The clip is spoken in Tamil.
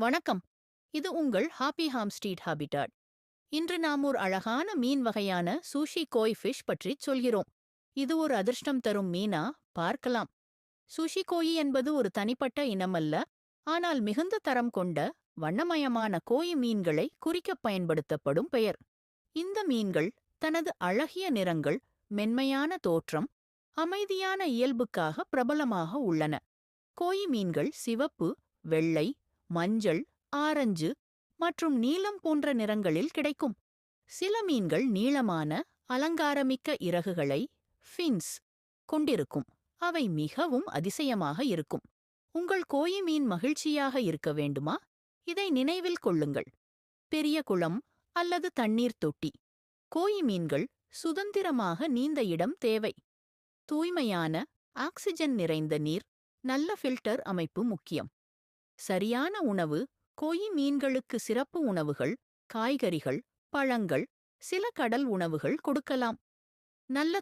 வணக்கம். இது உங்கள் ஹாப்பி ஹாம் ஸ்ட்ரீட் ஹாபிட்டாட். இன்று நாம் ஒரு அழகான மீன் வகையான சூஷி கோய் ஃபிஷ் பற்றிச் சொல்கிறோம். இது ஒரு அதிர்ஷ்டம் தரும் மீனா? பார்க்கலாம். சூஷி கோயி என்பது ஒரு தனிப்பட்ட இனமல்ல, ஆனால் மிகுந்த தரம் கொண்ட வண்ணமயமான கோயி மீன்களை குறிக்கப் பயன்படுத்தப்படும் பெயர். இந்த மீன்கள் தனது அழகிய நிறங்கள், மென்மையான தோற்றம், அமைதியான இயல்புக்காக பிரபலமாக உள்ளன. கோயி மீன்கள் சிவப்பு, வெள்ளை, மஞ்சள், ஆரஞ்சு மற்றும் நீலம் போன்ற நிறங்களில் கிடைக்கும். சில மீன்கள் நீளமான, அலங்காரமிக்க இறகுகளை ஃபின்ஸ் கொண்டிருக்கும். அவை மிகவும் அதிசயமாக இருக்கும். உங்கள் கோயி மீன் மகிழ்ச்சியாக இருக்க வேண்டுமா? இதை நினைவில் கொள்ளுங்கள். பெரிய குளம் அல்லது தண்ணீர் தொட்டி. கோயி மீன்கள் சுதந்திரமாக நீந்த இடம் தேவை. தூய்மையான, ஆக்சிஜன் நிறைந்த நீர், நல்ல ஃபில்டர் அமைப்பு முக்கியம். சரியான உணவு. கோயி மீன்களுக்கு சிறப்பு உணவுகள், காய்கறிகள், பழங்கள், சில கடல் உணவுகள் கொடுக்கலாம். நல்ல